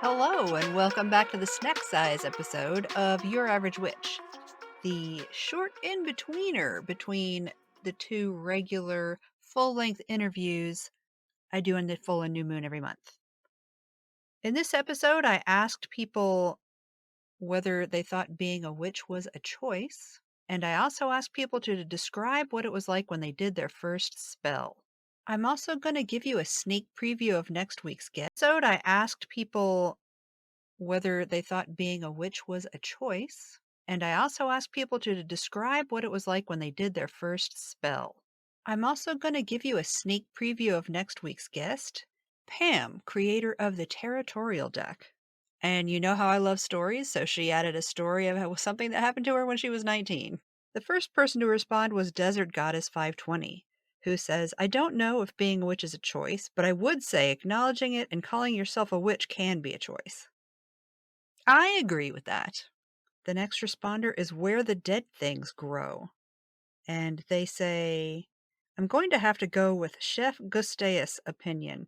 Hello, and welcome back to the snack size episode of Your Average Witch, the short in-betweener between the two regular full-length interviews I do in the full and new moon every month. In this episode, I asked people whether they thought being a witch was a choice, and I also asked people to describe what it was like when they did their first spell. I'm also going to give you a sneak preview of next week's guest episode. I asked people whether they thought being a witch was a choice, and I also asked people to describe what it was like when they did their first spell. I'm also going to give you a sneak preview of next week's guest, Pam, creator of the Territorial deck. And you know how I love stories, so she added a story of something that happened to her when she was 19. The first person to respond was Desert Goddess 520, who says, I don't know if being a witch is a choice, but I would say acknowledging it and calling yourself a witch can be a choice. I agree with that. The next responder is Where the Dead Things Grow. And they say, I'm going to have to go with Chef Gusteus' opinion.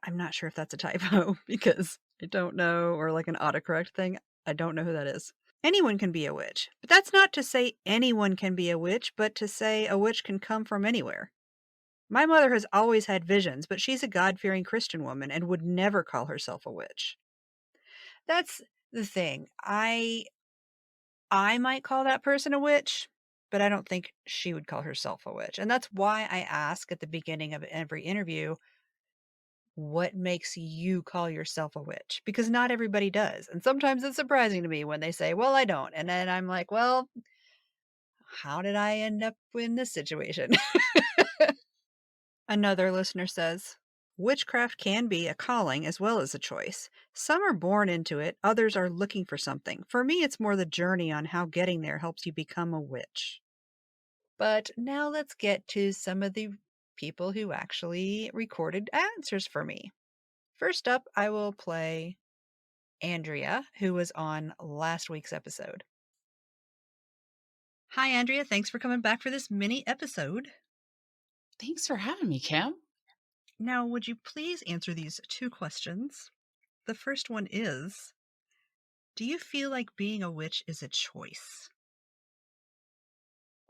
I'm not sure if that's a typo because I don't know, or like an autocorrect thing. I don't know who that is. Anyone can be a witch, but that's not to say anyone can be a witch, but to say a witch can come from anywhere. My mother has always had visions, but she's a God-fearing Christian woman and would never call herself a witch. That's the thing. I might call that person a witch, but I don't think she would call herself a witch. And that's why I ask at the beginning of every interview, what makes you call yourself a witch? Because not everybody does. And sometimes it's surprising to me when they say, well, I don't. And then I'm like, well, how did I end up in this situation? Another listener says, witchcraft can be a calling as well as a choice. Some are born into it, others are looking for something. For me, it's more the journey on how getting there helps you become a witch. But now let's get to some of the people who actually recorded answers for me. First up, I will play Andrea, who was on last week's episode. Hi, Andrea. Thanks for coming back for this mini episode. Thanks for having me, Kim. Now, would you please answer these two questions? The first one is, do you feel like being a witch is a choice?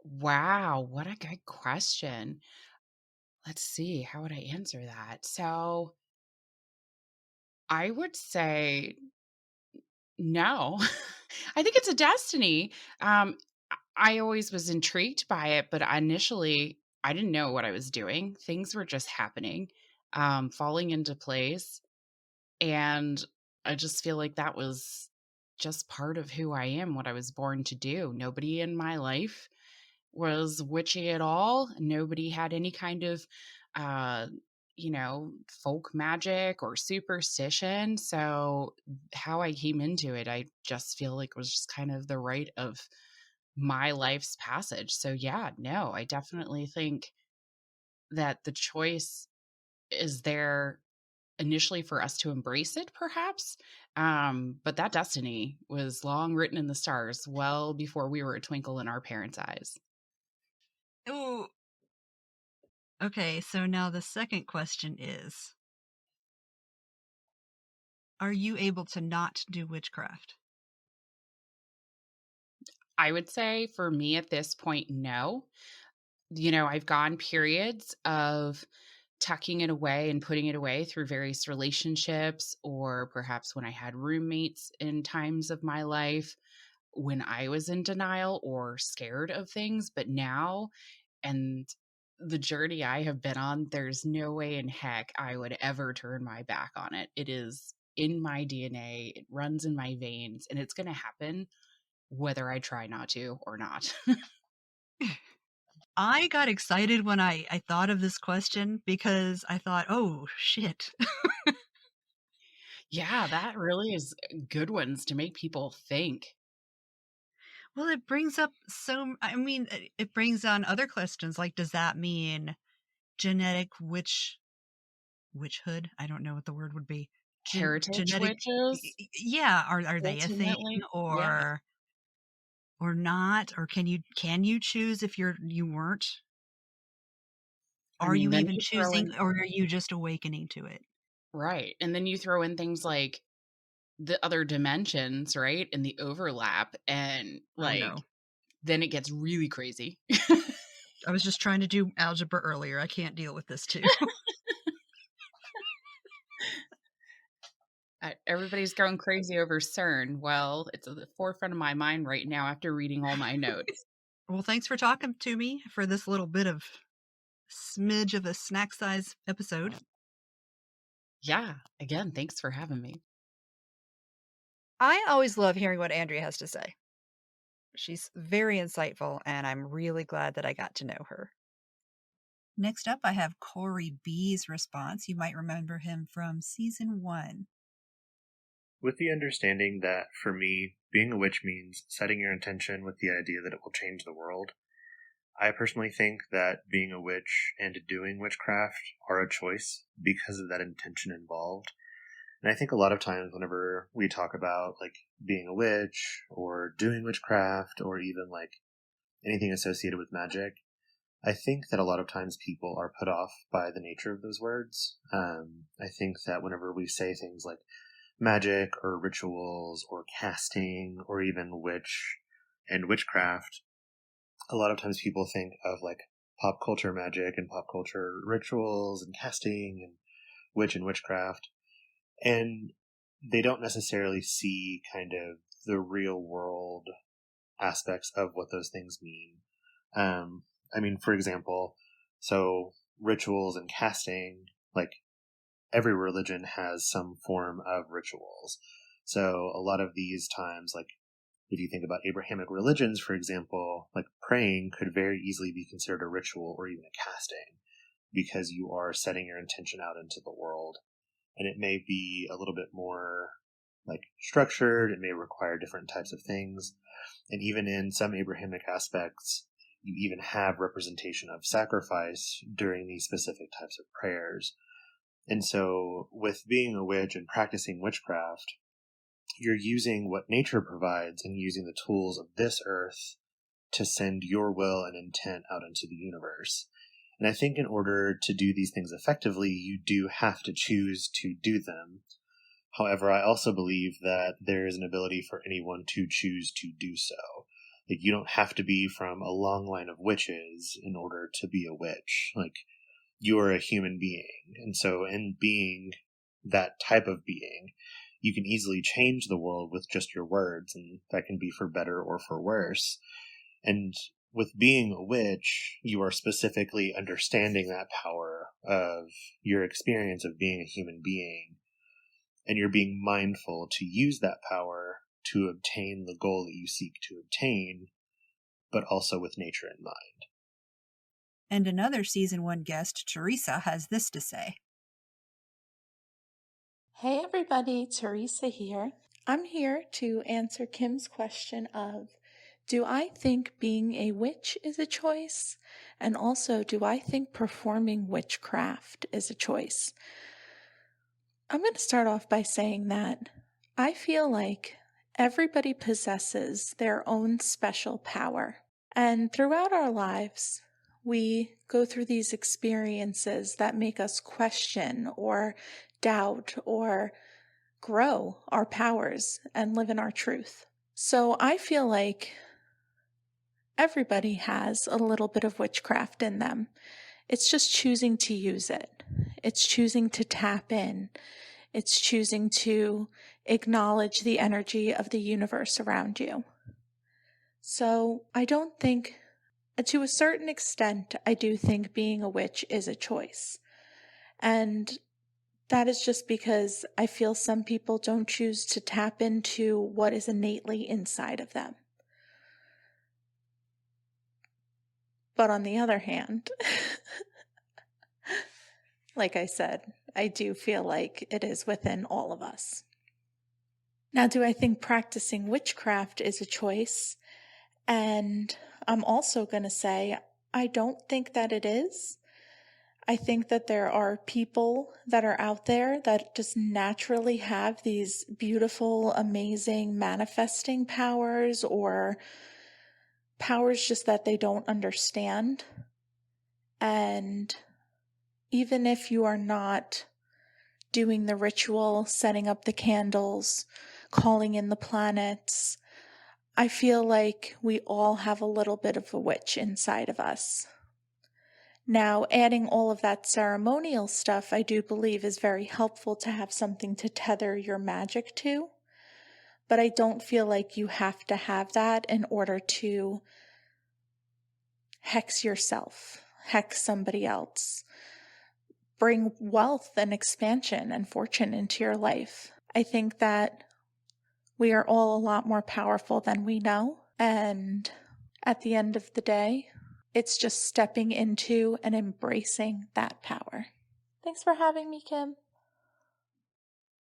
Wow, what a good question. Let's see, how would I answer that? So I would say no. I think it's a destiny. I always was intrigued by it, but initially I didn't know what I was doing. Things were just happening, falling into place. And I just feel like that was just part of who I am, what I was born to do. Nobody in my life was witchy at all. Nobody had any kind of, uh, folk magic or superstition. So, how I came into it, I just feel like was just kind of the rite of my life's passage. So, yeah, no, I definitely think that the choice is there initially for us to embrace it, perhaps. But that destiny was long written in the stars, well before we were a twinkle in our parents' eyes. Oh, okay. So now the second question is, are you able to not do witchcraft? I would say for me at this point, no. I've gone periods of tucking it away and putting it away through various relationships, or perhaps when I had roommates in times of my life when I was in denial or scared of things. But now, and the journey I have been on, there's no way in heck I would ever turn my back on it. It is in my DNA, it runs in my veins, and it's going to happen whether I try not to or not. I got excited when I thought of this question because I thought, oh, shit. Yeah, that really is good ones to make people think. Well, it brings up it brings on other questions like, does that mean genetic witchhood? I don't know what the word would be. Heritage Genetic, witches, yeah, are they a thing ultimately. Yeah. or not? Or can you choose if you weren't? I Are mean, you then even you throw choosing, in or are you just awakening to it? Right. And then you throw in things like the other dimensions, right? And the overlap, and Oh, no. then it gets really crazy. I was just trying to do algebra earlier. I can't deal with this too. Everybody's going crazy over CERN. Well, it's at the forefront of my mind right now after reading all my notes. Well, thanks for talking to me for this little bit of smidge of a snack size episode. Yeah. Again, thanks for having me. I always love hearing what Andrea has to say. She's very insightful, and I'm really glad that I got to know her. Next up, I have Corey B's response. You might remember him from season 1. With the understanding that, for me, being a witch means setting your intention with the idea that it will change the world, I personally think that being a witch and doing witchcraft are a choice because of that intention involved. And I think a lot of times whenever we talk about like being a witch or doing witchcraft or even like anything associated with magic, I think that a lot of times people are put off by the nature of those words. I think that whenever we say things like magic or rituals or casting or even witch and witchcraft, a lot of times people think of like pop culture magic and pop culture rituals and casting and witch and witchcraft. And they don't necessarily see kind of the real world aspects of what those things mean. I mean, for example, so rituals and casting, like every religion has some form of rituals. So a lot of these times, like if you think about Abrahamic religions, for example, like praying could very easily be considered a ritual or even a casting because you are setting your intention out into the world. And it may be a little bit more like structured. It may require different types of things. And even in some Abrahamic aspects, you even have representation of sacrifice during these specific types of prayers. And so, with being a witch and practicing witchcraft, you're using what nature provides and using the tools of this earth to send your will and intent out into the universe. And I think in order to do these things effectively, you do have to choose to do them. However, I also believe that there is an ability for anyone to choose to do so. Like, you don't have to be from a long line of witches in order to be a witch. Like, you are a human being. And so, in being that type of being, you can easily change the world with just your words, and that can be for better or for worse. And with being a witch, you are specifically understanding that power of your experience of being a human being, and you're being mindful to use that power to obtain the goal that you seek to obtain, but also with nature in mind. And another season 1 guest, Teresa, has this to say. Hey everybody, Teresa here. I'm here to answer Kim's question of, do I think being a witch is a choice? And also, do I think performing witchcraft is a choice? I'm going to start off by saying that I feel like everybody possesses their own special power. And throughout our lives, we go through these experiences that make us question or doubt or grow our powers and live in our truth. So I feel like everybody has a little bit of witchcraft in them. It's just choosing to use it. It's choosing to tap in. It's choosing to acknowledge the energy of the universe around you. So I don't think, to a certain extent, I do think being a witch is a choice. And that is just because I feel some people don't choose to tap into what is innately inside of them. But on the other hand, like I said, I do feel like it is within all of us. Now, do I think practicing witchcraft is a choice? And I'm also going to say, I don't think that it is. I think that there are people that are out there that just naturally have these beautiful, amazing manifesting powers or powers just that they don't understand. And even if you are not doing the ritual, setting up the candles, calling in the planets. I feel like we all have a little bit of a witch inside of us. Now, adding all of that ceremonial stuff, I do believe is very helpful to have something to tether your magic to. But I don't feel like you have to have that in order to hex yourself, hex somebody else, bring wealth and expansion and fortune into your life. I think that we are all a lot more powerful than we know. And at the end of the day, it's just stepping into and embracing that power. Thanks for having me, Kim.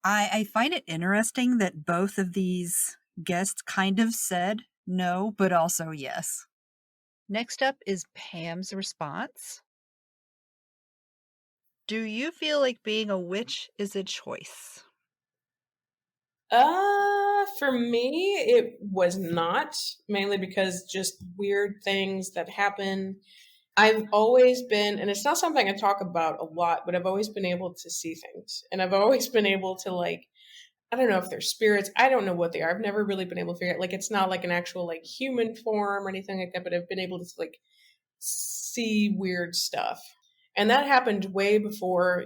I find it interesting that both of these guests kind of said no, but also yes. Next up is Pam's response. Do you feel like being a witch is a choice? For me, it was not, mainly because just weird things that happen. I've always been, and it's not something I talk about a lot, but I've always been able to see things. And I've always been able to, like, I don't know if they're spirits. I don't know what they are. I've never really been able to figure out, like, it's not like an actual, like, human form or anything like that, but I've been able to, like, see weird stuff. And that happened way before,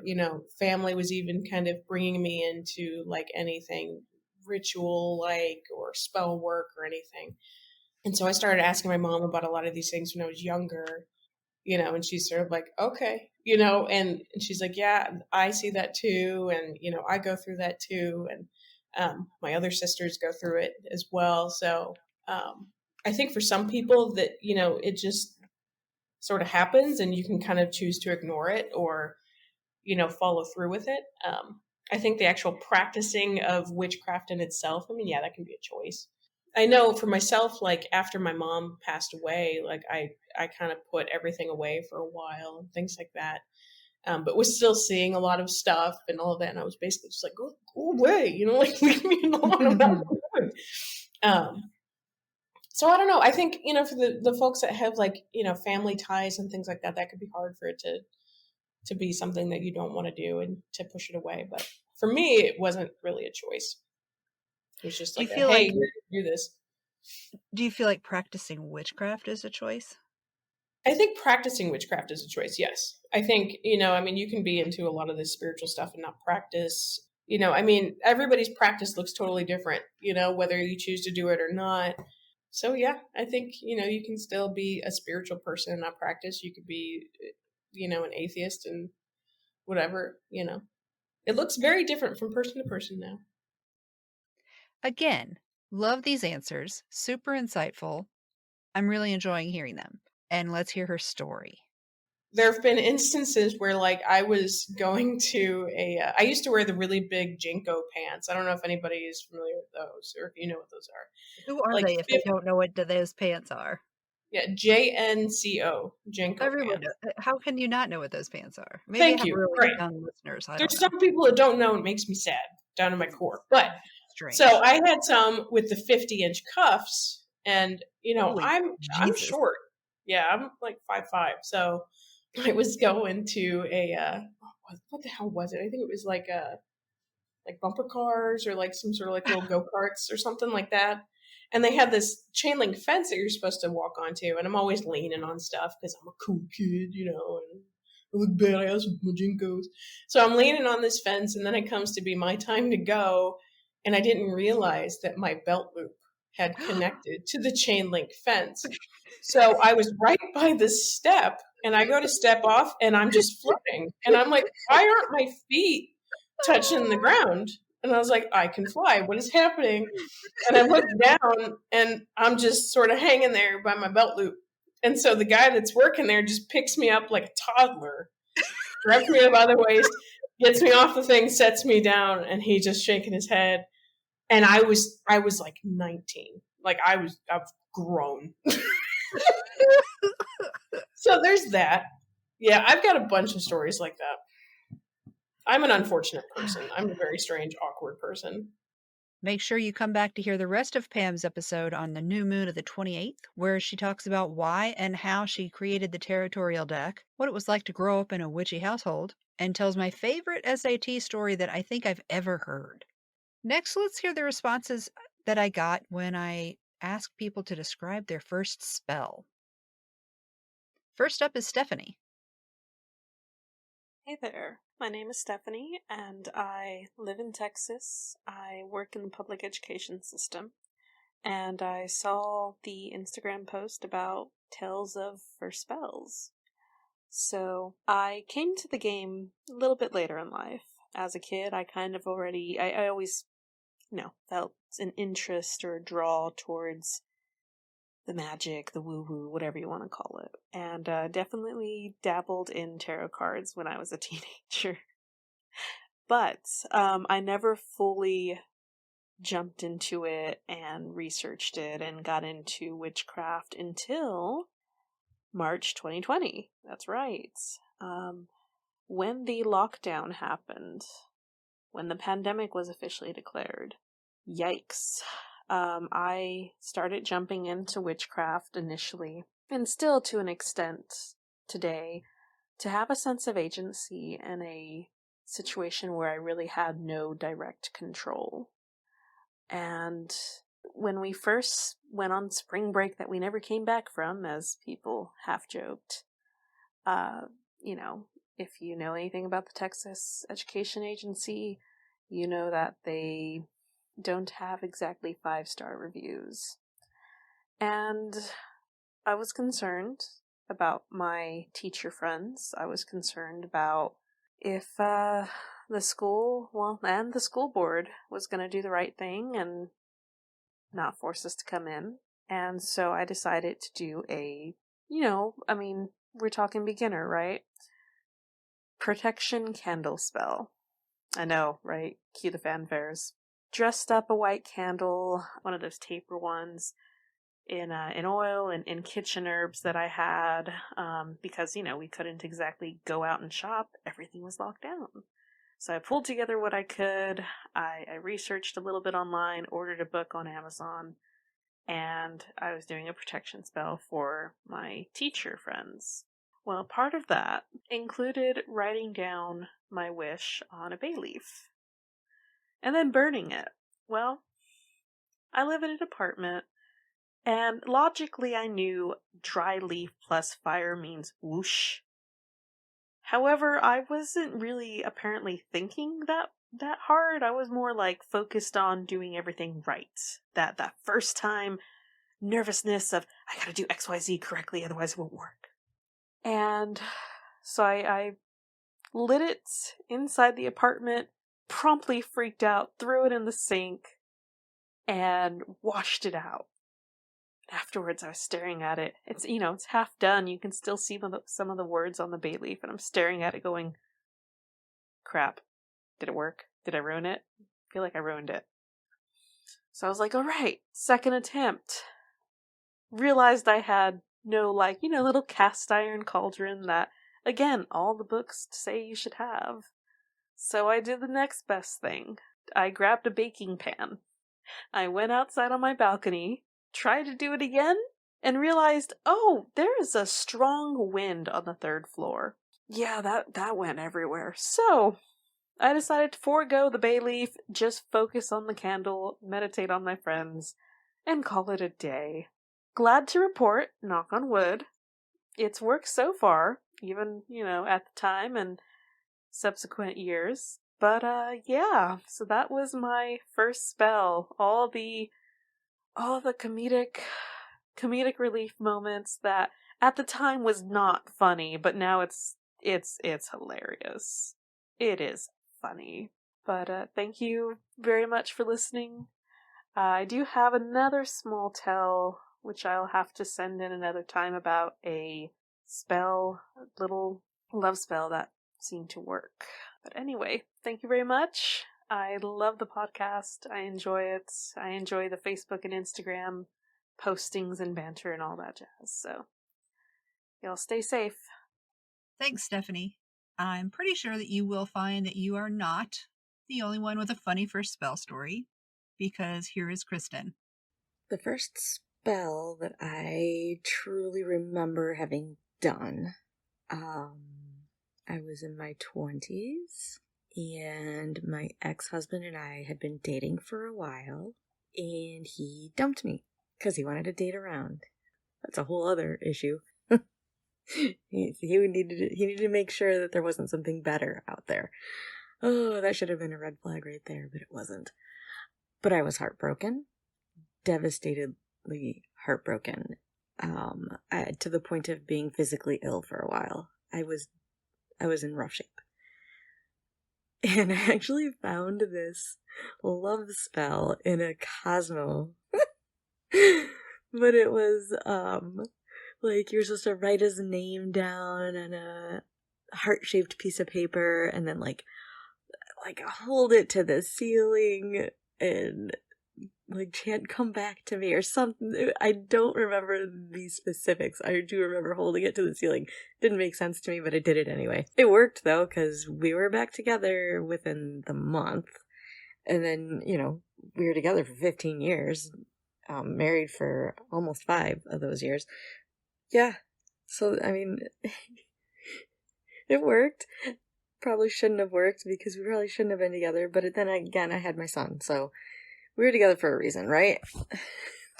family was even kind of bringing me into, like, anything ritual like or spell work or anything. And so I started asking my mom about a lot of these things when I was younger, and she's sort of like, okay, and she's like, yeah, I see that too. And, I go through that too. And my other sisters go through it as well. So I think for some people that, it just sort of happens and you can kind of choose to ignore it or, follow through with it. I think the actual practicing of witchcraft in itself, I mean, yeah, that can be a choice. I know for myself, like after my mom passed away, like I kind of put everything away for a while and things like that. But was still seeing a lot of stuff and all of that. And I was basically just like, go away, like leave me alone. I'm not good. So I don't know. I think, for the folks that have like, family ties and things like that, that could be hard for it to be something that you don't want to do and to push it away. But for me, it wasn't really a choice. It was just Do you like, feel hey, like do this. do you feel like practicing witchcraft is a choice? I think practicing witchcraft is a choice. Yes. I think, I mean, you can be into a lot of this spiritual stuff and not practice. I mean, everybody's practice looks totally different, whether you choose to do it or not. So yeah, I think, you can still be a spiritual person and not practice. You could be, an atheist and whatever, It looks very different from person to person now. Again, love these answers. Super insightful. I'm really enjoying hearing them. And let's hear her story. There have been instances where, like, I was going to I used to wear the really big Jinko pants. I don't know if anybody is familiar with those or if you know what those are. Who are Like, they if they don't know what those pants are? yeah, JNCO, Jinko Everyone pants. how can you not know what those pants are? Maybe I Thank have you. really Right. young listeners. I don't There's know. some people that don't know, and it makes me sad down to my core. But Strange. so I had some with the 50-inch cuffs, and Holy I'm Jesus. short. Yeah, I'm like 5'5". So I was going to a what the hell was it? I think it was like bumper cars or like some sort of like little go-karts or something like that. And they had this chain link fence that you're supposed to walk onto, and I'm always leaning on stuff because I'm a cool kid, and I look badass with my jinkos. So I'm leaning on this fence, and then it comes to be my time to go, and I didn't realize that my belt loop had connected to the chain link fence. So I was right by the step, and I go to step off, and I'm just floating. And I'm like, why aren't my feet touching the ground? And I was like, I can fly. What is happening? And I look down, and I'm just sort of hanging there by my belt loop. And so the guy that's working there just picks me up like a toddler, grabs me by the waist, gets me off the thing, sets me down, and he just shaking his head. And I was like 19. Like I've grown. So there's that. Yeah, I've got a bunch of stories like that. I'm an unfortunate person. I'm a very strange, awkward person. Make sure you come back to hear the rest of Pam's episode on the new moon of the 28th, where she talks about why and how she created the territorial deck, what it was like to grow up in a witchy household, and tells my favorite SAT story that I think I've ever heard. Next, let's hear the responses that I got when I asked people to describe their first spell. First up is Stephanie. Hey there, my name is Stephanie and I live in Texas. I work in the public education system and I saw the Instagram post about tales of first spells. So I came to the game a little bit later in life. As a kid, I kind of already, I always, felt an interest or a draw towards the magic, the woo-woo, whatever you want to call it. And definitely dabbled in tarot cards when I was a teenager. But I never fully jumped into it and researched it and got into witchcraft until March 2020. That's right. When the lockdown happened, when the pandemic was officially declared. Yikes. I started jumping into witchcraft initially, and still to an extent today, to have a sense of agency in a situation where I really had no direct control. And when we first went on spring break that we never came back from, as people half joked, you know, if you know anything about the Texas Education Agency, you know that they don't have exactly 5-star reviews. And I was concerned about my teacher friends. I was concerned about if the school, and the school board was going to do the right thing and not force us to come in. And so I decided to do we're talking beginner, right? Protection candle spell. I know, right? Cue the fanfares. Dressed up a white candle, one of those taper ones, in oil and in kitchen herbs that I had, because we couldn't exactly go out and shop. Everything was locked down. So I pulled together what I could. I researched a little bit online, ordered a book on Amazon, and I was doing a protection spell for my teacher friends. Well, part of that included writing down my wish on a bay leaf and then burning it. Well, I live in an apartment, and logically I knew dry leaf plus fire means whoosh. However, I wasn't really apparently thinking that hard. I was more like focused on doing everything right. That first time nervousness of I gotta do XYZ correctly, otherwise it won't work. And so I lit it inside the apartment, promptly freaked out, threw it in the sink, and washed it out. Afterwards, I was staring at it. It's half done. You can still see some of the words on the bay leaf, and I'm staring at it going, crap. Did it work? Did I ruin it? I feel like I ruined it. So I was like, alright, second attempt. Realized I had no, little cast iron cauldron that, again, all the books say you should have. So I did the next best thing. I grabbed a baking pan. I went outside on my balcony, tried to do it again, and realized, oh, there is a strong wind on the 3rd floor. Yeah, that went everywhere. So, I decided to forego the bay leaf, just focus on the candle, meditate on my friends, and call it a day. Glad to report, knock on wood, it's worked so far, even, at the time and subsequent years. But, yeah, so that was my first spell. All the comedic relief moments that at the time was not funny, but now it's hilarious. It is funny. But thank you very much for listening. I do have another small tell, which I'll have to send in another time, about a little love spell that seemed to work. But anyway, thank you very much. I love the podcast. I enjoy it. I enjoy the Facebook and Instagram postings and banter and all that jazz. So, y'all stay safe. Thanks, Stephanie. I'm pretty sure that you will find that you are not the only one with a funny first spell story, because here is Kristen. The first spell that I truly remember having done, I was in my 20s, and my ex-husband and I had been dating for a while, and he dumped me because he wanted to date around. That's a whole other issue. He needed to make sure that there wasn't something better out there. Oh, that should have been a red flag right there, but it wasn't. But I was heartbroken, devastatedly heartbroken, to the point of being physically ill for a while. I was in rough shape. And I actually found this love spell in a Cosmo. But it was, like, you're supposed to write his name down on a heart-shaped piece of paper and then, like hold it to the ceiling and, like, chant "come back to me" or something. I don't remember the specifics. I do remember holding it to the ceiling. Didn't make sense to me, but I did it anyway. It worked, though, because we were back together within the month. And then, we were together for 15 years. Married for almost 5 of those years. Yeah. So, I mean, it worked. Probably shouldn't have worked because we probably shouldn't have been together. But then again, I had my son. So we were together for a reason, right?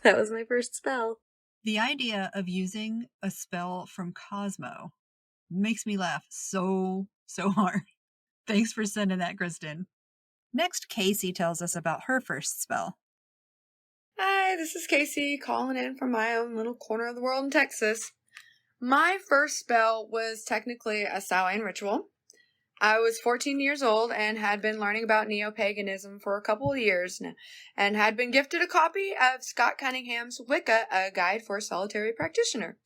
That was my first spell. The idea of using a spell from Cosmo makes me laugh so hard. Thanks for sending that, Kristen. Next, Casey tells us about her first spell. Hi, this is Casey calling in from my own little corner of the world in Texas. My first spell was technically a Samhain ritual. I was 14 years old and had been learning about neo-paganism for a couple of years now, and had been gifted a copy of Scott Cunningham's Wicca, a guide for a solitary practitioner.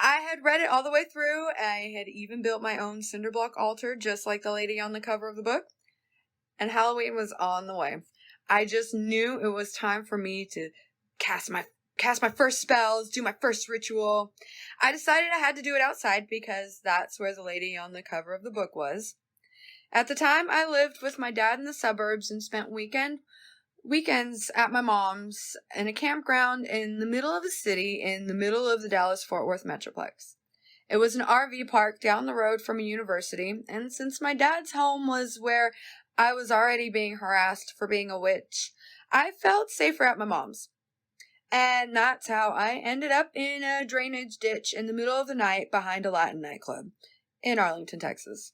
I had read it all the way through. I had even built my own cinder block altar, just like the lady on the cover of the book. And Halloween was on the way. I just knew it was time for me to cast my first spells, do my first ritual. I decided I had to do it outside because that's where the lady on the cover of the book was. At the time, I lived with my dad in the suburbs and spent weekends at my mom's in a campground in the middle of the city in the middle of the Dallas-Fort Worth Metroplex. It was an RV park down the road from a university, and since my dad's home was where I was already being harassed for being a witch, I felt safer at my mom's. And that's how I ended up in a drainage ditch in the middle of the night behind a Latin nightclub in Arlington, Texas.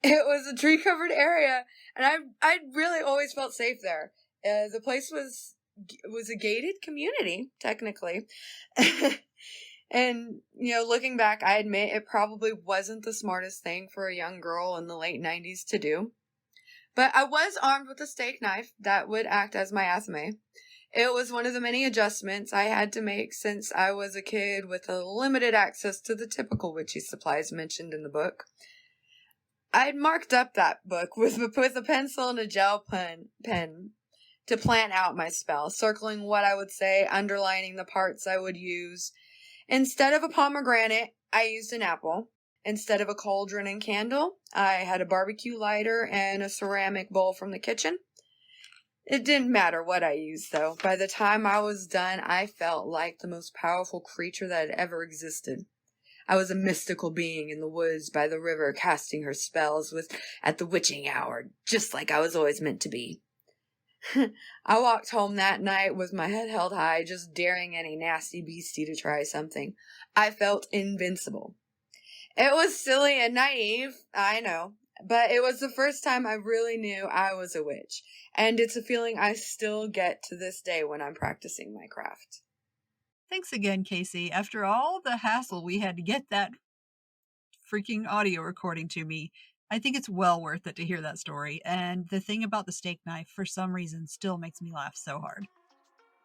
It was a tree-covered area, and I really always felt safe there. The place was a gated community, technically. And, looking back, I admit it probably wasn't the smartest thing for a young girl in the late 90s to do. But I was armed with a steak knife that would act as my athame. It was one of the many adjustments I had to make since I was a kid with a limited access to the typical witchy supplies mentioned in the book. I'd marked up that book with a pencil and a gel pen to plan out my spell, circling what I would say, underlining the parts I would use. Instead of a pomegranate, I used an apple. Instead of a cauldron and candle, I had a barbecue lighter and a ceramic bowl from the kitchen. It didn't matter what I used, though. By the time I was done, I felt like the most powerful creature that had ever existed. I was a mystical being in the woods by the river, casting her spells at the witching hour, just like I was always meant to be. I walked home that night with my head held high, just daring any nasty beastie to try something. I felt invincible. It was silly and naive, I know, but it was the first time I really knew I was a witch, and it's a feeling I still get to this day when I'm practicing my craft. Thanks again, Casey. After all the hassle we had to get that freaking audio recording to me, I think it's well worth it to hear that story. And the thing about the steak knife, for some reason, still makes me laugh so hard.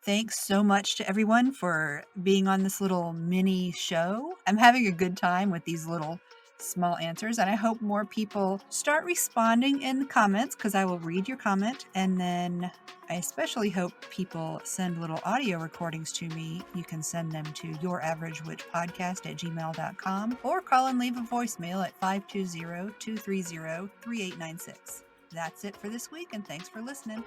Thanks so much to everyone for being on this little mini show. I'm having a good time with these little small answers, and I hope more people start responding in the comments because I will read your comment. And then I especially hope people send little audio recordings to me. You can send them to youraverageWitchPodcast@gmail.com or call and leave a voicemail at 520-230-3896. That's it for this week, and thanks for listening.